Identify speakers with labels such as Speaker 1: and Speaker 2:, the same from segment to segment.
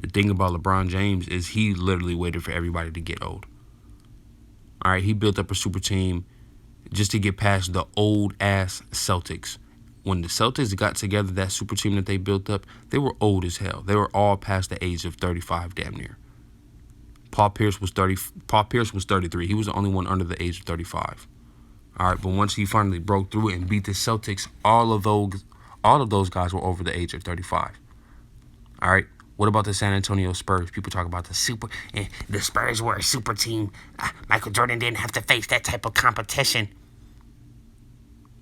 Speaker 1: The thing about LeBron James is he literally waited for everybody to get old. All right, he built up a super team just to get past the old-ass Celtics. When the Celtics got together, that super team that they built up, they were old as hell. They were all past the age of 35, damn near. Paul Pierce was 33. He was the only one under the age of 35. All right, but once he finally broke through and beat the Celtics, all of those guys were over the age of 35. All right. What about the San Antonio Spurs? People talk about the Spurs were a super team. Michael Jordan didn't have to face that type of competition.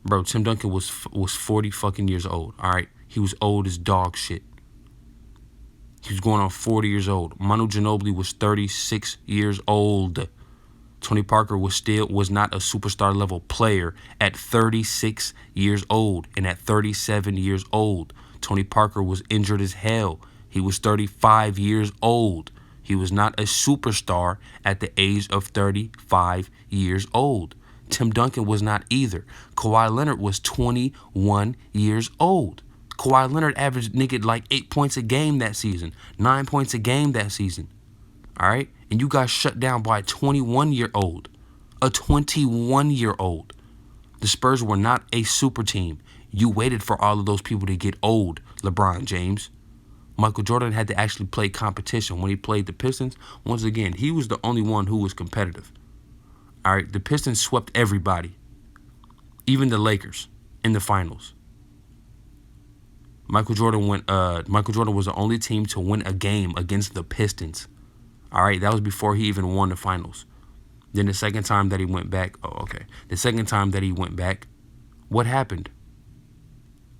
Speaker 1: Bro, Tim Duncan was 40 fucking years old. All right, he was old as dog shit. He was going on 40 years old. Manu Ginobili was 36 years old. Tony Parker was not a superstar level player at 36 years old, and at 37 years old, Tony Parker was injured as hell. He was 35 years old. He was not a superstar at the age of 35 years old. Tim Duncan was not either. Kawhi Leonard was 21 years old. Kawhi Leonard averaged like 8 points a game that season, 9 points a game that season. All right? And you got shut down by a 21-year-old. A 21-year-old. The Spurs were not a super team. You waited for all of those people to get old, LeBron James. Michael Jordan had to actually play competition. When he played the Pistons, once again, he was the only one who was competitive. All right, the Pistons swept everybody, even the Lakers, in the finals. Michael Jordan was the only team to win a game against the Pistons. All right, that was before he even won the finals. Then the second time that he went back, the second time that he went back, what happened?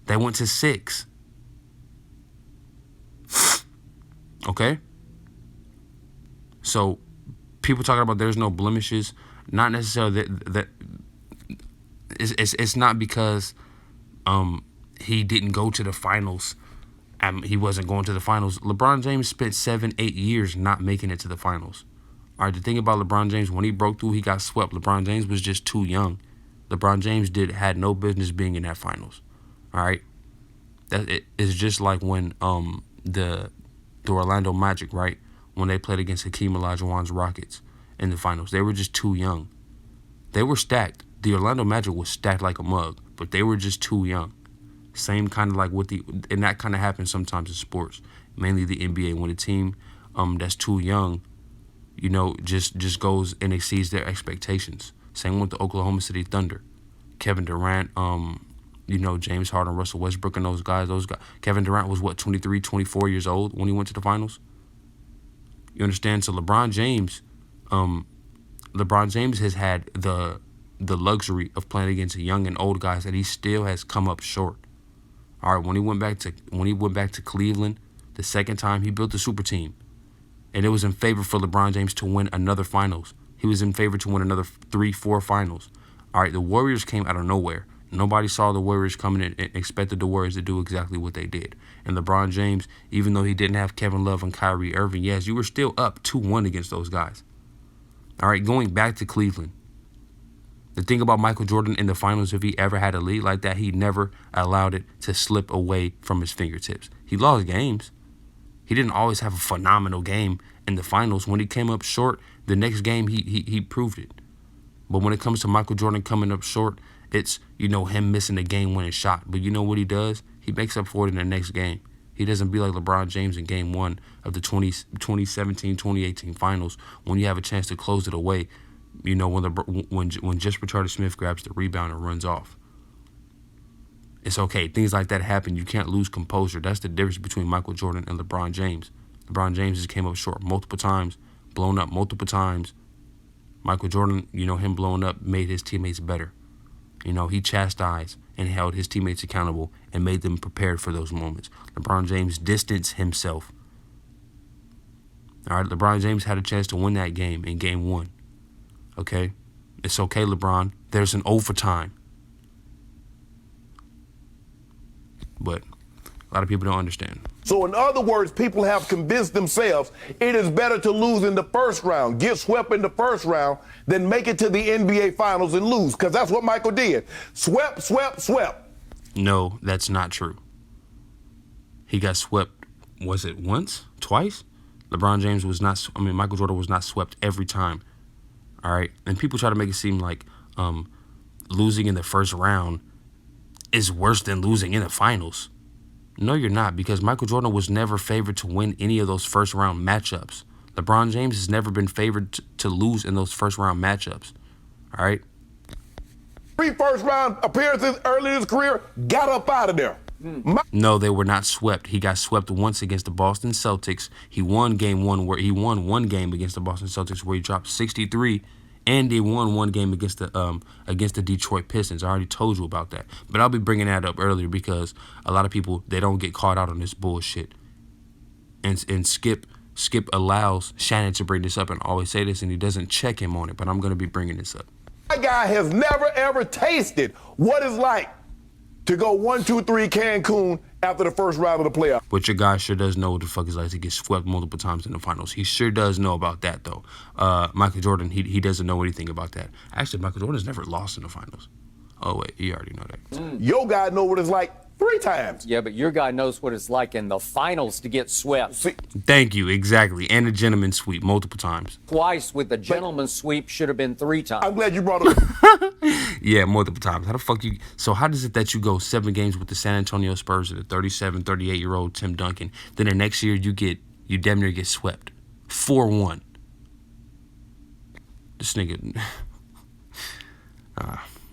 Speaker 1: They went to 6. Okay? So, people talking about there's no blemishes, not necessarily that it's not because he didn't go to the finals. He wasn't going to the finals. LeBron James spent 7-8 years not making it to the finals. All right, the thing about LeBron James, when he broke through, he got swept. LeBron James was just too young. LeBron James had no business being in that finals. All right? It's just like when the Orlando Magic, right? When they played against Hakeem Olajuwon's Rockets in the finals. They were just too young. They were stacked. The Orlando Magic was stacked like a mug, but they were just too young. Same kind of like and that kind of happens sometimes in sports, mainly the NBA, when a team that's too young, just goes and exceeds their expectations. Same with the Oklahoma City Thunder. Kevin Durant, James Harden, Russell Westbrook, and those guys. Kevin Durant was 23, 24 years old when he went to the finals. You understand? So LeBron James has had the luxury of playing against young and old guys that he still has come up short. All right, when he went back to Cleveland, the second time he built a super team, and it was in favor for LeBron James to win another finals. He was in favor to win another 3-4 finals. All right, the Warriors came out of nowhere. Nobody saw the Warriors coming in and expected the Warriors to do exactly what they did. And LeBron James, even though he didn't have Kevin Love and Kyrie Irving, yes, you were still up 2-1 against those guys. All right, going back to Cleveland. The thing about Michael Jordan in the finals, if he ever had a lead like that, he never allowed it to slip away from his fingertips. He lost games. He didn't always have a phenomenal game in the finals. When he came up short, the next game he proved it. But when it comes to Michael Jordan coming up short, it's, him missing a game-winning shot. But you know what he does? He makes up for it in the next game. He doesn't be like LeBron James in Game 1 of the 2017-2018 finals when you have a chance to close it away. When just Richard Smith grabs the rebound and runs off. It's okay. Things like that happen. You can't lose composure. That's the difference between Michael Jordan and LeBron James. LeBron James just came up short multiple times, blown up multiple times. Michael Jordan, him blowing up made his teammates better. He chastised and held his teammates accountable and made them prepared for those moments. LeBron James distanced himself. All right, LeBron James had a chance to win that game in Game 1. Okay? It's okay, LeBron. There's an overtime. But a lot of people don't understand.
Speaker 2: So in other words, people have convinced themselves it is better to lose in the first round, get swept in the first round, than make it to the NBA Finals and lose, because that's what Michael did. Swept.
Speaker 1: No, that's not true. He got swept Was it once? Twice? LeBron James was not, Michael Jordan was not swept every time. All right? And people try to make it seem like losing in the first round is worse than losing in the finals. No, you're not, because Michael Jordan was never favored to win any of those first round matchups. LeBron James has never been favored to lose in those first round matchups. All right?
Speaker 2: 3 first round appearances early in his career, got up out of there.
Speaker 1: No, they were not swept. He got swept once against the Boston Celtics. He won game one where he won one game against the Boston Celtics where he dropped 63, and they won one game against the Detroit Pistons. I already told you about that. But I'll be bringing that up earlier because a lot of people, they don't get caught out on this bullshit. And Skip allows Shannon to bring this up and always say this, and he doesn't check him on it. But I'm going to be bringing this up.
Speaker 2: That guy has never, ever tasted what it's like to go 1-2-3 Cancun after the first round of the playoffs.
Speaker 1: But your guy sure does know what the fuck it's like to get swept multiple times in the finals. He sure does know about that, though. Michael Jordan, he doesn't know anything about that. Actually, Michael Jordan's never lost in the finals. Oh, wait, you already know that.
Speaker 2: Your guy know what it's like 3 times.
Speaker 3: Yeah, but your guy knows what it's like in the finals to get swept.
Speaker 1: Thank you, exactly. And a gentleman's sweep multiple times.
Speaker 3: Twice with the gentleman's sweep should have been 3 times.
Speaker 2: I'm glad you brought it up.
Speaker 1: Yeah, multiple times. How the fuck you... So how does it that you go 7 games with the San Antonio Spurs at a 37, 38-year-old Tim Duncan, then the next year you damn near get swept? 4-1. This nigga...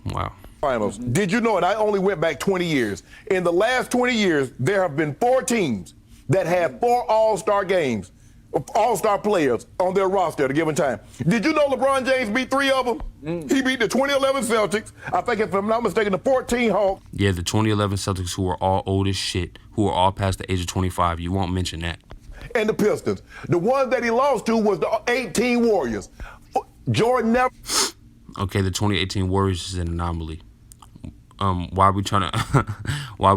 Speaker 1: wow.
Speaker 2: Finals. Did you know, and I only went back 20 years. In the last 20 years, there have been 4 teams that had 4 all-star games, all-star players on their roster at a given time. Did you know LeBron James beat 3 of them? He beat the 2011 Celtics. I think, if I'm not mistaken, the 14 Hawks.
Speaker 1: Yeah, the 2011 Celtics, who are all old as shit, who are all past the age of 25. You won't mention that.
Speaker 2: And the Pistons. The one that he lost to was the 18 Warriors. Jordan never...
Speaker 1: Okay, the 2018 Warriors is an anomaly. Why are we trying to why are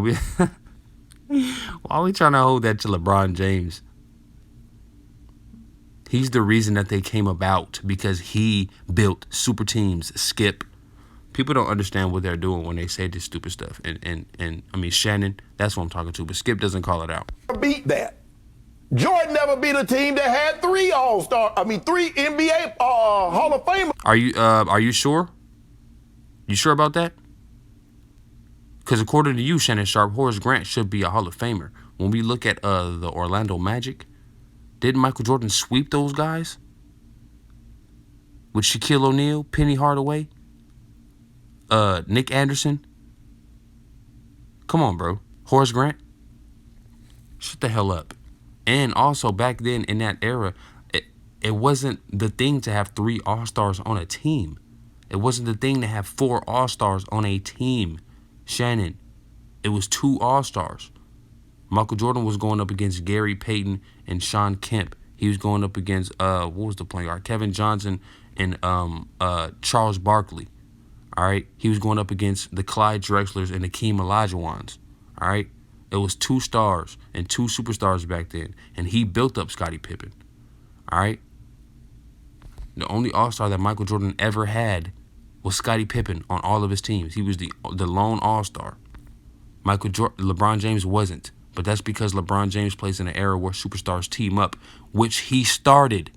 Speaker 1: we trying to hold that to LeBron James? He's the reason that they came about because he built super teams. Skip. People don't understand what they're doing when they say this stupid stuff. And I mean, Shannon, that's what I'm talking to, but Skip doesn't call it out.
Speaker 2: Beat that. Jordan never beat a team that had 3 NBA Hall of Famers.
Speaker 1: Are you sure? You sure about that? Because according to you, Shannon Sharp, Horace Grant should be a Hall of Famer. When we look at the Orlando Magic, didn't Michael Jordan sweep those guys? With Shaquille O'Neal, Penny Hardaway, Nick Anderson? Come on, bro. Horace Grant? Shut the hell up. And also back then in that era, it wasn't the thing to have 3 All-Stars on a team. It wasn't the thing to have 4 All-Stars on a team. Shannon, it was 2 All-Stars. Michael Jordan was going up against Gary Payton and Sean Kemp. He was going up against, what was the point guard? Kevin Johnson and Charles Barkley. All right? He was going up against the Clyde Drexlers and the Hakeem Olajuwons. All right? It was 2 stars and 2 superstars back then. And he built up Scottie Pippen. All right? The only All-Star that Michael Jordan ever had was Scottie Pippen on all of his teams. He was the lone All-Star. LeBron James wasn't. But that's because LeBron James plays in an era where superstars team up, which he started.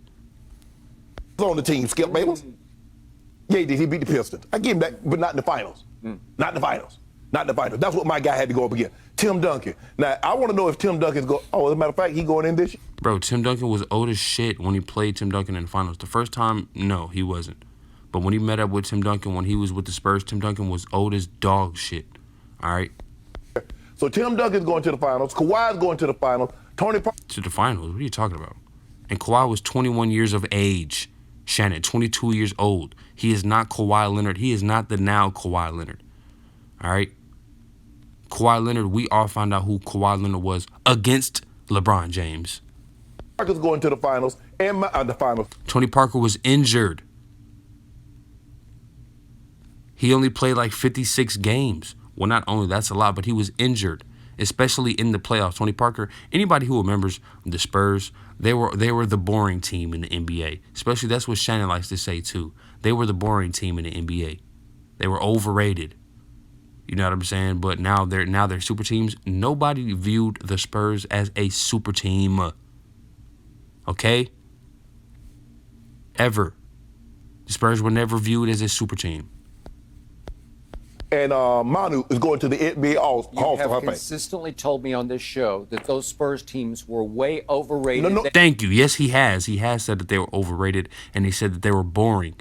Speaker 2: On the team, Skip Bayless. Yeah, he did. He beat the Pistons. I give him that, but not in the finals. Not in the finals. Not in the finals. That's what my guy had to go up against. Tim Duncan. Now, I want to know if Tim Duncan's going... Oh, as a matter of fact, he going in this year?
Speaker 1: Bro, Tim Duncan was old as shit when he played Tim Duncan in the finals. The first time, no, he wasn't. But when he met up with Tim Duncan, when he was with the Spurs, Tim Duncan was old as dog shit. All right?
Speaker 2: So Tim Duncan's going to the finals. Kawhi's going to the finals. Tony Parker...
Speaker 1: To the finals? What are you talking about? And Kawhi was 21 years of age. Shannon, 22 years old. He is not Kawhi Leonard. He is not the now Kawhi Leonard. All right? Kawhi Leonard, we all found out who Kawhi Leonard was against LeBron James.
Speaker 2: Parker's going to the finals and the finals.
Speaker 1: Tony Parker was injured. He only played like 56 games. Well, not only that's a lot, but he was injured, especially in the playoffs. Tony Parker, anybody who remembers the Spurs, they were the boring team in the NBA. Especially that's what Shannon likes to say too. They were the boring team in the NBA. They were overrated. You know what I'm saying? But now they're super teams. Nobody viewed the Spurs as a super team. Okay? Ever. The Spurs were never viewed as a super team.
Speaker 2: And Manu is going to the NBA All-Star
Speaker 3: You have
Speaker 2: Hall of Fame.
Speaker 3: consistently told me on this show that those Spurs teams were way overrated.
Speaker 2: No.
Speaker 1: Thank you. Yes, he has. He has said that they were overrated, and he said that they were boring.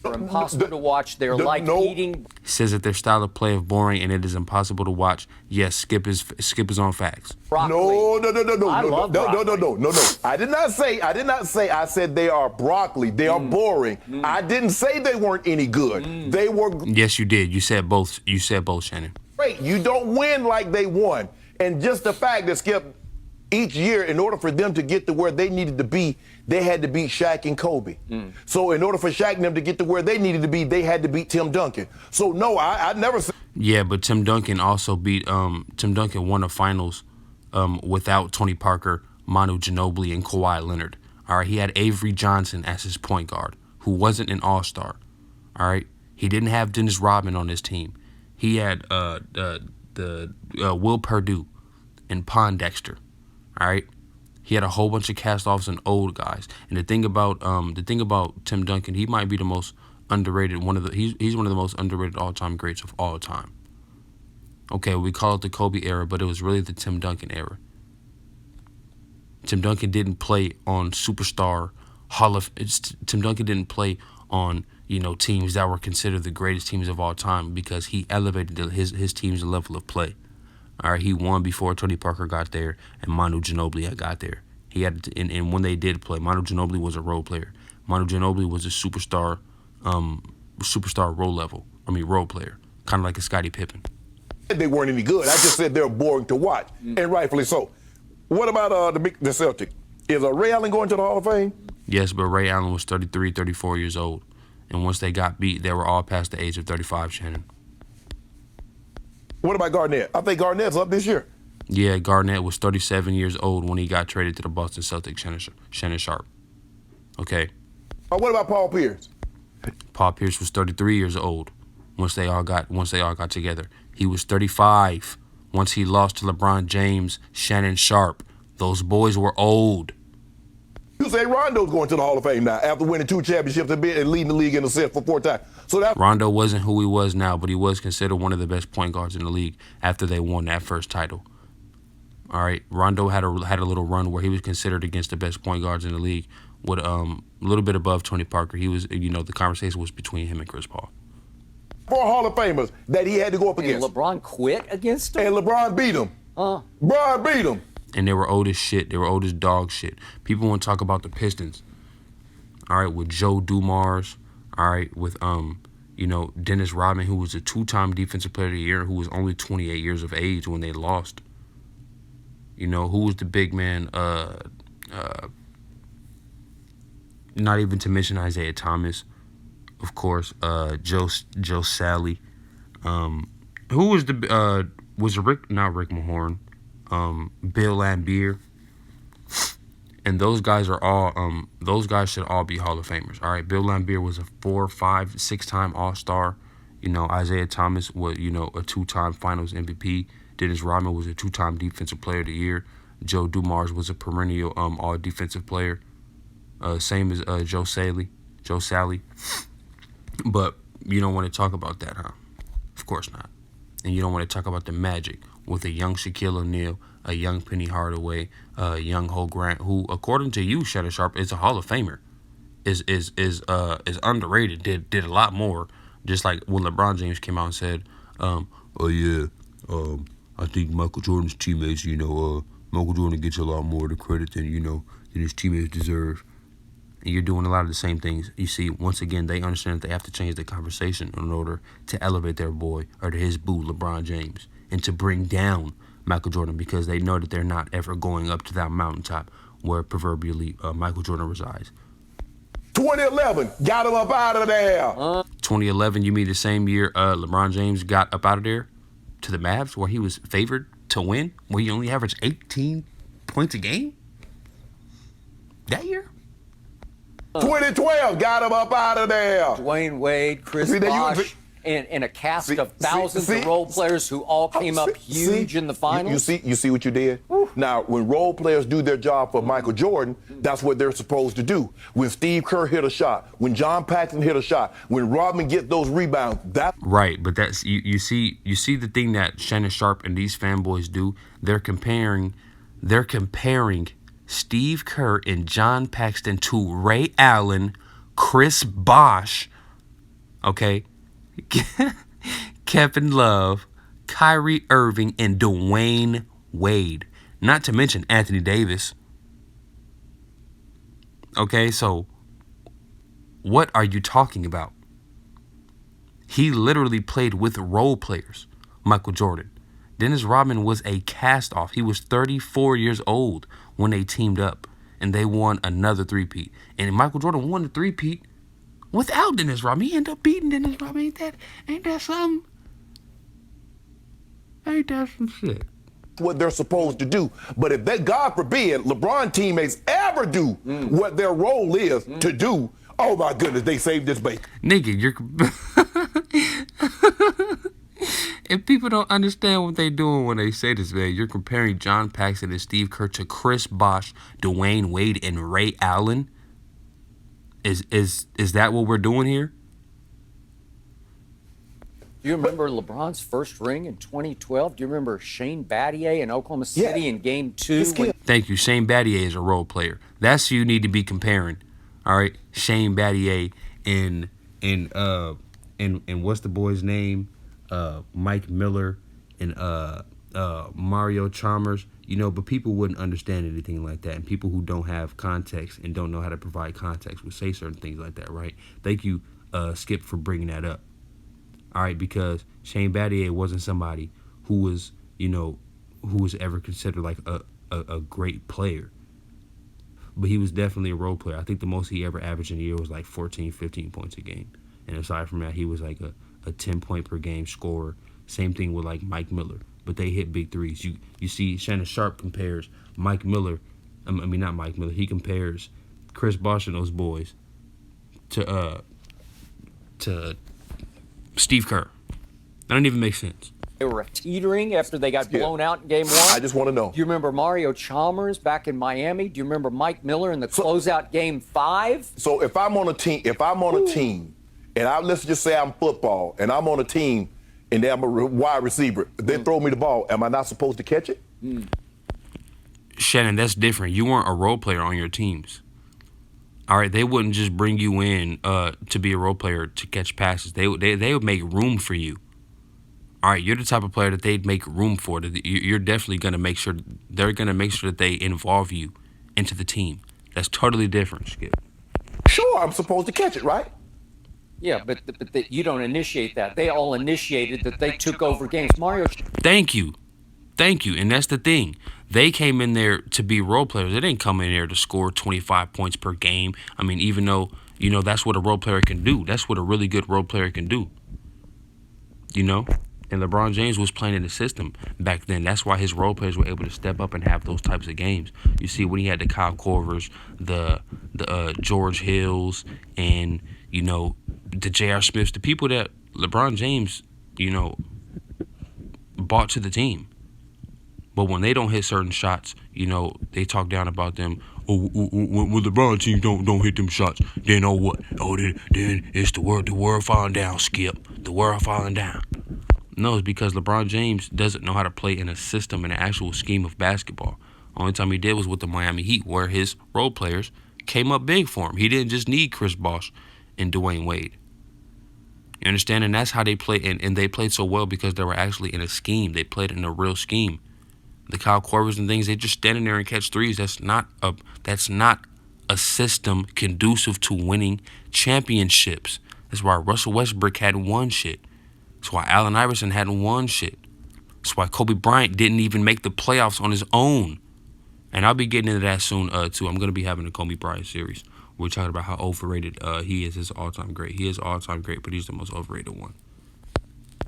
Speaker 3: They're impossible to watch. They're like eating.
Speaker 1: He says that their style of play is boring and it is impossible to watch. Yes, Skip is on facts.
Speaker 3: broccoli.
Speaker 2: No.
Speaker 3: I love broccoli.
Speaker 2: No. I did not say. I said they are broccoli. They are boring. I didn't say they weren't any good. They were
Speaker 1: Yes, you did. You said both. You said both, Shannon.
Speaker 2: great. You don't win like they won. And just the fact that Skip, each year, in order for them to get to where they needed to be, they had to beat Shaq and Kobe. So in order for Shaq and them to get to where they needed to be, they had to beat Tim Duncan. So no, I never said.
Speaker 1: Yeah, but Tim Duncan also beat Tim Duncan won the finals without Tony Parker, Manu Ginobili, and Kawhi Leonard. All right, he had Avery Johnson as his point guard, who wasn't an all-star. All right, he didn't have Dennis Rodman on his team. He had Will Perdue and Pondexter. All right, he had a whole bunch of cast-offs and old guys. And the thing about Tim Duncan, he might be the most underrated. He's one of the most underrated all-time greats of all time. Okay, we call it the Kobe era, but it was really the Tim Duncan era. Tim Duncan didn't play on superstar Tim Duncan didn't play on teams that were considered the greatest teams of all time because he elevated his team's level of play. All right, he won before Tony Parker got there and Manu Ginobili had got there. He had and when they did play, Manu Ginobili was a role player. Manu Ginobili was a superstar role player, kind of like a Scottie Pippen.
Speaker 2: They weren't any good. I just said they're boring to watch, and rightfully so. What about the Celtic? Is Ray Allen going to the Hall of Fame?
Speaker 1: Yes, but Ray Allen was 33, 34 years old. And once they got beat, they were all past the age of 35, Shannon.
Speaker 2: What about Garnett? I think Garnett's up this year.
Speaker 1: Yeah, Garnett was 37 years old when he got traded to the Boston Celtics, Shannon Sharp. Okay.
Speaker 2: What about Paul Pierce?
Speaker 1: Paul Pierce was 33 years old once they all got together. He was 35 once he lost to LeBron James, Shannon Sharp. Those boys were old.
Speaker 2: You say Rondo's going to the Hall of Fame now after winning 2 championships and leading the league in assists for 4 times. So that
Speaker 1: Rondo wasn't who he was now, but he was considered one of the best point guards in the league after they won that first title. All right, Rondo had a little run where he was considered against the best point guards in the league with a little bit above Tony Parker. He was, the conversation was between him and Chris Paul.
Speaker 2: 4 Hall of Famers that he had to go up
Speaker 3: And
Speaker 2: against.
Speaker 3: LeBron quit against him?
Speaker 2: And LeBron beat him. LeBron beat him.
Speaker 1: And they were old as shit. They were old as dog shit. People want to talk about the Pistons. All right, with Joe Dumars. All right, with Dennis Rodman, who was a 2-time Defensive Player of the Year, who was only 28 years of age when they lost. Who was the big man? Not even to mention Isaiah Thomas, of course. Joe Sally. Who was was Rick? Not Rick Mahorn. Bill Laimbeer. And those guys should all be Hall of Famers. All right, Bill Laimbeer was a 4, 5, 6-time All-Star. Isaiah Thomas was, a 2-time Finals MVP. Dennis Rodman was a 2-time Defensive Player of the Year. Joe Dumars was a perennial All-Defensive Player. Same as Joe Sally. But you don't want to talk about that, huh? Of course not. And you don't want to talk about the Magic with a young Shaquille O'Neal, a young Penny Hardaway, a young Ho Grant, who, according to you, Shannon Sharp, is a Hall of Famer, is underrated. Did a lot more. Just like when LeBron James came out and said, I think Michael Jordan's teammates, Michael Jordan gets a lot more of the credit than his teammates deserve. And you're doing a lot of the same things. You see, once again, they understand that they have to change the conversation in order to elevate their boy or to his boo, LeBron James, and to bring down Michael Jordan because they know that they're not ever going up to that mountaintop where proverbially Michael Jordan resides.
Speaker 2: 2011, got him up out of there.
Speaker 1: 2011, you mean the same year LeBron James got up out of there to the Mavs where he was favored to win, where he only averaged 18 points a game? That year?
Speaker 2: 2012, got him up out of there.
Speaker 3: Dwayne Wade, Chris
Speaker 2: See,
Speaker 3: Bosh. and a cast
Speaker 2: See-
Speaker 3: of thousands
Speaker 2: see-
Speaker 3: of role players who all came up huge in the finals.
Speaker 2: You see what you did? Now, when role players do their job for Michael Jordan, that's what they're supposed to do. When Steve Kerr hit a shot, when John Paxson hit a shot, when Rodman gets those rebounds, that's
Speaker 1: Right, but that's you see the thing that Shannon Sharp and these fanboys do. They're comparing Steve Kerr and John Paxson to Ray Allen, Chris Bosh, okay, Kevin Love, Kyrie Irving, and Dwayne Wade. Not to mention Anthony Davis. Okay, so what are you talking about? He literally played with role players, Michael Jordan. Dennis Rodman was a cast-off. He was 34 years old when they teamed up, and they won another three-peat. And Michael Jordan won the three-peat without Dennis Rodman. He ended up beating Dennis Rodman. Ain't that something? Ain't that some shit?
Speaker 2: what they're supposed to do. But if that, God forbid, LeBron teammates ever do what their role is to do, oh my goodness, they saved this bacon.
Speaker 1: Nigga, you're... If people don't understand what they're doing when they say this, man, you're comparing John Paxson and Steve Kerr to Chris Bosh, Dwayne Wade, and Ray Allen. Is that what we're doing here?
Speaker 3: Do you remember LeBron's first ring in 2012? Do you remember Shane Battier in Oklahoma City in Game 2?
Speaker 1: Thank you. Shane Battier is a role player. That's who you need to be comparing. All right, Shane Battier and what's the boy's name? Mike Miller and Mario Chalmers. You know, but people wouldn't understand anything like that, and people who don't have context and don't know how to provide context would say certain things like that, right? Thank you, Skip, for bringing that up. All right, because Shane Battier wasn't somebody who was, you know, who was ever considered like a great player. But he was definitely a role player. I think the most he ever averaged in a year was like 14, 15 points a game. And aside from that, he was like a 10-point per game scorer. Same thing with like Mike Miller. But they hit big threes. You see Shannon Sharp compares Mike Miller. I mean, not Mike Miller. He compares Chris Bosh and those boys to Steve Kerr. That don't even make sense.
Speaker 3: They were teetering after they got blown out in Game 1.
Speaker 2: I just want to know.
Speaker 3: Do you remember Mario Chalmers back in Miami? Do you remember Mike Miller in the closeout Game 5?
Speaker 2: So if I'm on a team, and let's just say I'm football, and I'm on a team, and I'm a wide receiver, they throw me the ball, am I not supposed to catch it?
Speaker 1: Shannon, that's different. You weren't a role player on your teams. All right, they wouldn't just bring you in to be a role player to catch passes. They would make room for you. All right, you're the type of player that they'd make room for. You're definitely going to make sure they're going to make sure that they involve you into the team. That's totally different, Skip.
Speaker 2: Sure, I'm supposed to catch it, right?
Speaker 3: Yeah, but you don't initiate that. They all initiated that they took over games. Mario.
Speaker 1: Thank you. And that's the thing. They came in there to be role players. They didn't come in there to score 25 points per game. I mean, even though, you know, that's what a role player can do. That's what a really good role player can do. You know? And LeBron James was playing in the system back then. That's why his role players were able to step up and have those types of games. You see, when he had the Kyle Korvers, the George Hills, and, you know, the J.R. Smiths, the people that LeBron James, you know, brought to the team. But when they don't hit certain shots, you know, they talk down about them. Oh, when LeBron team don't hit them shots, then oh what? Oh, then it's the world falling down, Skip. The world falling down. No, it's because LeBron James doesn't know how to play in a system, in an actual scheme of basketball. Only time he did was with the Miami Heat, where his role players came up big for him. He didn't just need Chris Bosh and Dwayne Wade. You understand? And that's how they played, and they played so well because they were actually in a scheme. They played in a real scheme. The Kyle Korvers and things, they just standing there and catch threes. That's not a system conducive to winning championships. That's why Russell Westbrook hadn't won shit. That's why Allen Iverson hadn't won shit. That's why Kobe Bryant didn't even make the playoffs on his own. And I'll be getting into that soon, too. I'm going to be having a Kobe Bryant series. We're talking about how overrated he is. His all-time great. He is all-time great, but he's the most overrated one.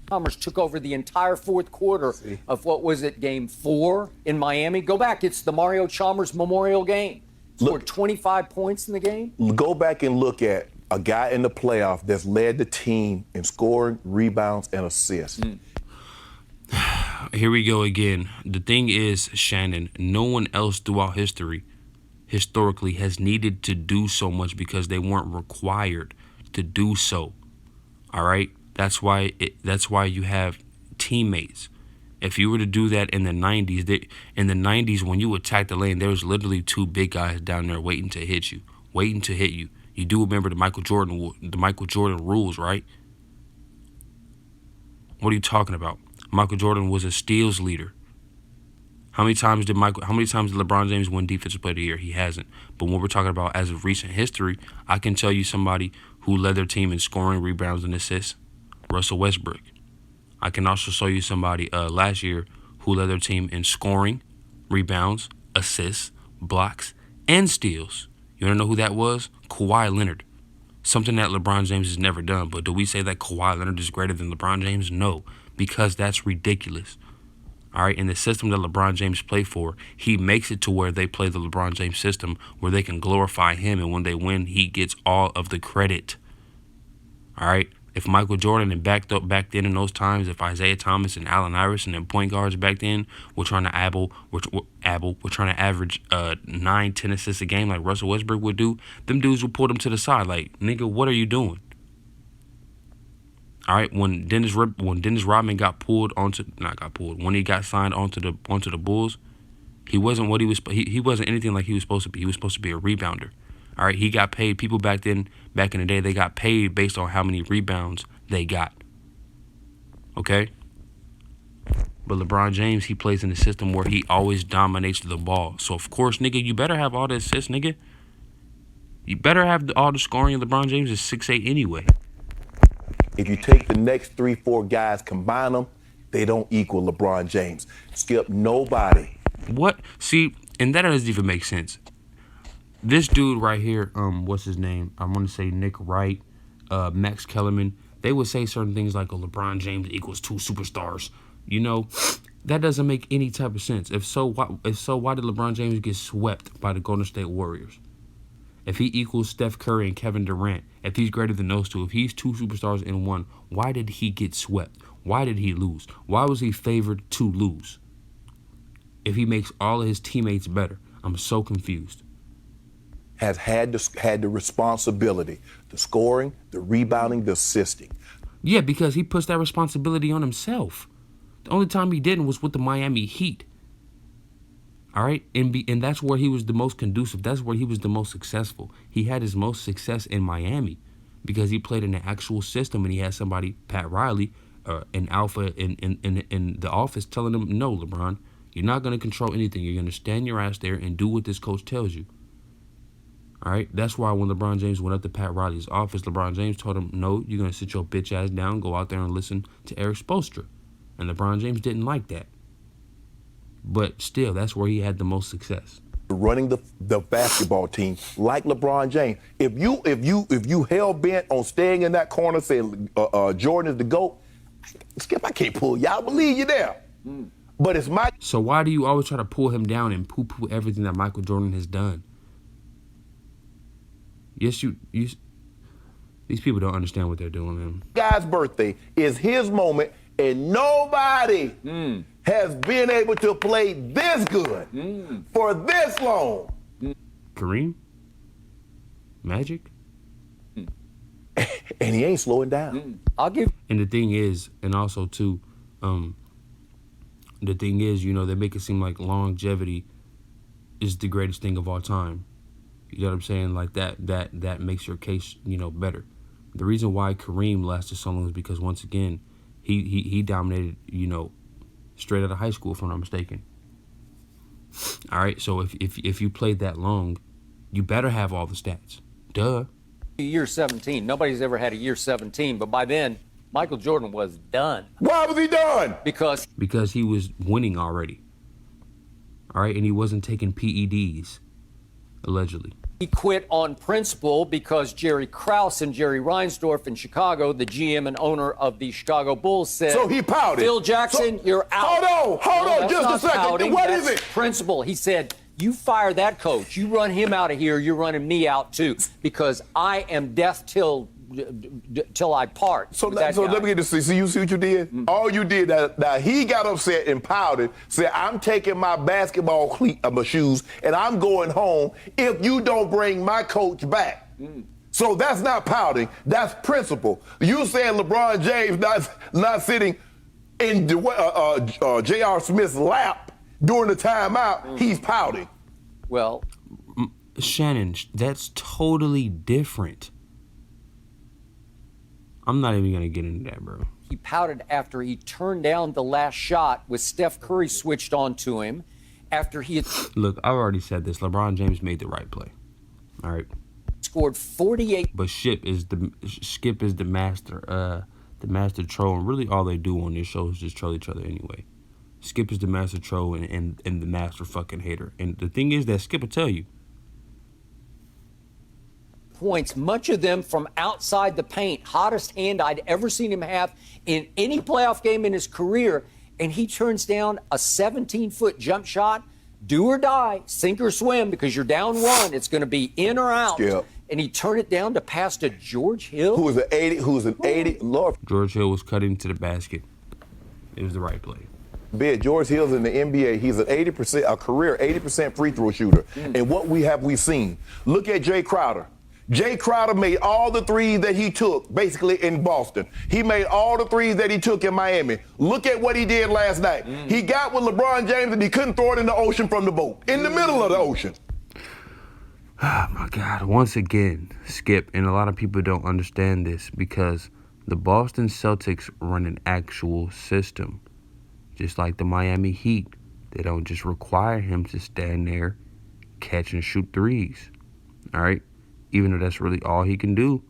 Speaker 3: Chalmers took over the entire fourth quarter of what was it, Game 4 in Miami. Go back. It's the Mario Chalmers Memorial Game. Scored 25 points in the game.
Speaker 2: Go back and look at a guy in the playoff that's led the team in scoring, rebounds, and assists.
Speaker 1: Here we go again. The thing is, Shannon, no one else throughout historically has needed to do so much because they weren't required to do so. All right? That's why you have teammates. If you were to do that in the 90s, when you attacked the lane, there was literally two big guys down there waiting to hit you. You do remember the Michael Jordan rules, right? What are you talking about? Michael Jordan was a steals leader. How many times did LeBron James win Defensive Player of the Year? He hasn't. But when we're talking about as of recent history, I can tell you somebody who led their team in scoring, rebounds, and assists. Russell Westbrook. I can also show you somebody last year who led their team in scoring, rebounds, assists, blocks, and steals. You want to know who that was? Kawhi Leonard. Something that LeBron James has never done. But do we say that Kawhi Leonard is greater than LeBron James? No, because that's ridiculous. All right, in the system that LeBron James played for, he makes it to where they play the LeBron James system where they can glorify him, and when they win, he gets all of the credit. All right, if Michael Jordan and back then in those times, if Isaiah Thomas and Allen Iverson and point guards back then were trying to average 9-10 assists a game like Russell Westbrook would do, them dudes would pull them to the side like, nigga, what are you doing? All right, when Dennis Rodman when he got signed onto the Bulls, he wasn't what he was. He wasn't anything like he was supposed to be. He was supposed to be a rebounder. All right, he got paid. People back in the day, they got paid based on how many rebounds they got. Okay, but LeBron James, he plays in a system where he always dominates the ball. So of course, nigga, you better have all the assists, nigga. You better have all the scoring. LeBron James is 6'8" anyway.
Speaker 2: If you take the next 3-4 guys, combine them, they don't equal LeBron James. Skip, nobody.
Speaker 1: What? See, and that doesn't even make sense. This dude right here, what's his name? I want to say Nick Wright, Max Kellerman. They would say certain things like, "Oh, LeBron James equals 2 superstars." You know, that doesn't make any type of sense. If so, why did LeBron James get swept by the Golden State Warriors? If he equals Steph Curry and Kevin Durant, if he's greater than those two, if he's 2 superstars in one, why did he get swept? Why did he lose? Why was he favored to lose? If he makes all of his teammates better, I'm so confused.
Speaker 2: Has had the responsibility, the scoring, the rebounding, the assisting.
Speaker 1: Yeah, because he puts that responsibility on himself. The only time he didn't was with the Miami Heat. All right, and that's where he was the most conducive. That's where he was the most successful. He had his most success in Miami because he played in the actual system, and he had somebody, Pat Riley, an alpha in the office, telling him, "No, LeBron, you're not going to control anything. You're going to stand your ass there and do what this coach tells you." All right, that's why when LeBron James went up to Pat Riley's office, LeBron James told him, "No, you're going to sit your bitch ass down, go out there and listen to Eric Spoelstra." And LeBron James didn't like that. But still, that's where he had the most success.
Speaker 2: Running the basketball team like LeBron James. If you hell bent on staying in that corner, saying Jordan is the GOAT, Skip, I can't pull you. I believe you there. But it's my.
Speaker 1: So why do you always try to pull him down and poo-poo everything that Michael Jordan has done? Yes, you. These people don't understand what they're doing, man.
Speaker 2: Guy's birthday is his moment, and nobody has been able to play this good for this long.
Speaker 1: Kareem? Magic?
Speaker 2: And he ain't slowing down.
Speaker 3: I'll give.
Speaker 1: And the thing is, and also too, the thing is, you know, they make it seem like longevity is the greatest thing of all time. You know what I'm saying? Like that makes your case, you know, better. The reason why Kareem lasted so long is because, once again, he dominated, you know, straight out of high school, if I'm not mistaken. All right, so if you played that long, you better have all the stats. Duh.
Speaker 3: Year 17. Nobody's ever had a year 17, but by then, Michael Jordan was done.
Speaker 2: Why was he done?
Speaker 3: Because
Speaker 1: he was winning already. All right, and he wasn't taking PEDs, allegedly.
Speaker 3: he quit on principle because Jerry Krause and Jerry Reinsdorf in Chicago, the GM and owner of the Chicago Bulls, said,
Speaker 2: so he pouted.
Speaker 3: Phil Jackson, you're out.
Speaker 2: Hold on,
Speaker 3: No,
Speaker 2: just a second.
Speaker 3: Pouting.
Speaker 2: What
Speaker 3: That's
Speaker 2: is it?
Speaker 3: Principle. He said, You fire that coach. You run him out of here. You're running me out too, because I am death till I part.
Speaker 2: So,
Speaker 3: let
Speaker 2: me get this. See, you see what you did? All you did, now he got upset and pouted, said, I'm taking my basketball my shoes, and I'm going home if you don't bring my coach back. So that's not pouting. That's principle. You saying LeBron James not sitting in J.R. Smith's lap during the timeout, he's pouting.
Speaker 3: Well,
Speaker 1: Shannon, that's totally different. I'm not even going to get into that, bro.
Speaker 3: he pouted after he turned down the last shot with Steph Curry switched on to him after he had
Speaker 1: Look, I've already said this. LeBron James made the right play. All right.
Speaker 3: scored 48.
Speaker 1: But Skip is the master troll, and really all they do on this show is just troll each other anyway. Skip is the master troll and the master fucking hater. And the thing is that Skip will tell you.
Speaker 3: Points, much of them from outside the paint. Hottest hand I'd ever seen him have in any playoff game in his career. And he turns down a 17-foot jump shot, do or die, sink or swim, because you're down one. It's going to be in or out.
Speaker 2: Skip.
Speaker 3: And he turned it down to pass to George Hill.
Speaker 2: Who was an 80, Lord.
Speaker 1: George Hill was cutting to the basket. It was the right play.
Speaker 2: George Hill's in the NBA. He's an 80%, a career 80% free throw shooter. And what we seen? Look at Jay Crowder. Jay Crowder made all the threes that he took, basically, in Boston. He made all the threes that he took in Miami. Look at what he did last night. He got with LeBron James and he couldn't throw it in the ocean from the boat, in the middle of the ocean.
Speaker 1: Oh, my God. Once again, Skip, and a lot of people don't understand this because the Boston Celtics run an actual system. Just like the Miami Heat. They don't just require him to stand there, catch and shoot threes. All right? Even though that's really all he can do.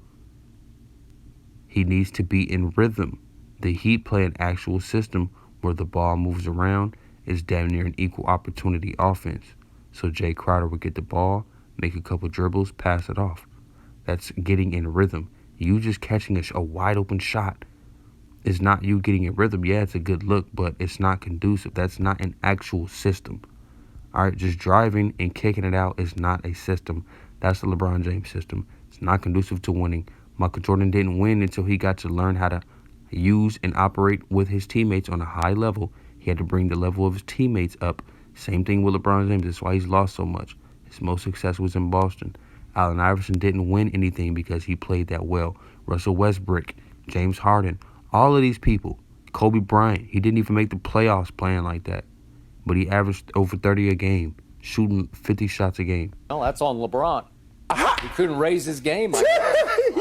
Speaker 1: He needs to be in rhythm. The Heat play an actual system where the ball moves around. It's damn near an equal opportunity offense. So Jay Crowder would get the ball, make a couple dribbles, pass it off. That's getting in rhythm. You just catching a wide open shot is not you getting in rhythm. Yeah, it's a good look, but it's not conducive. That's not an actual system. All right, just driving and kicking it out is not a system. That's the LeBron James system. It's not conducive to winning. Michael Jordan didn't win until he got to learn how to use and operate with his teammates on a high level. He had to bring the level of his teammates up. Same thing with LeBron James. That's why he's lost so much. His most success was in Boston. Allen Iverson didn't win anything because he played that well. Russell Westbrook, James Harden, all of these people. Kobe Bryant, he didn't even make the playoffs playing like that. But he averaged over 30 a game, shooting 50 shots a game.
Speaker 3: Well, that's on LeBron. He couldn't raise his game. I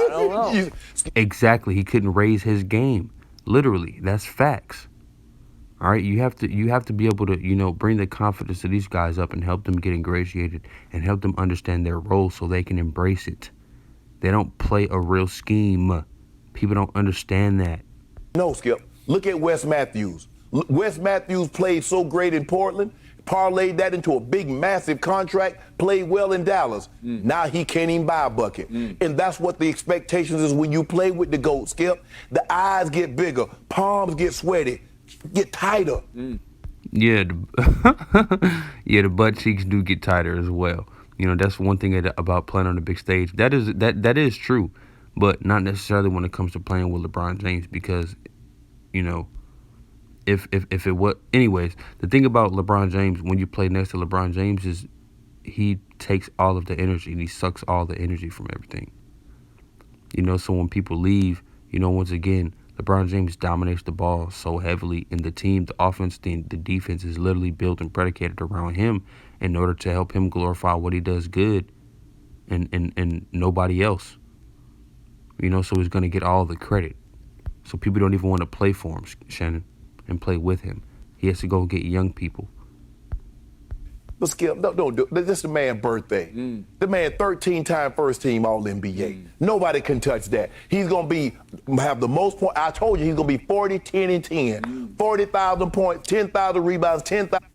Speaker 3: don't know.
Speaker 1: Exactly. He couldn't raise his game. Literally. That's facts. All right. You have to be able to, bring the confidence to these guys up and help them get ingratiated and help them understand their role so they can embrace it. They don't play a real scheme. People don't understand that.
Speaker 2: No, Skip. Look at Wes Matthews. Wes Matthews played so great in Portland, parlayed that into a big, massive contract, played well in Dallas. Now he can't even buy a bucket. And that's what the expectations is when you play with the GOAT, Skip. The eyes get bigger, palms get sweaty, get tighter.
Speaker 1: Yeah, the butt cheeks do get tighter as well. That's one thing about playing on the big stage. That is true, but not necessarily when it comes to playing with LeBron James because, if it was, anyways, the thing about LeBron James when you play next to LeBron James is he takes all of the energy and he sucks all the energy from everything. So when people leave, once again, LeBron James dominates the ball so heavily in the team. The offense, the defense is literally built and predicated around him in order to help him glorify what he does good and nobody else. So he's going to get all the credit. So people don't even want to play for him, Shannon, and play with him. He has to go get young people.
Speaker 2: But Skip, don't do it. This is the man's birthday. The man 13-time first team All-NBA. Nobody can touch that. He's going to have the most points. I told you he's going to be 40, 10, and 10. 40,000 points, 10,000 rebounds, 10,000.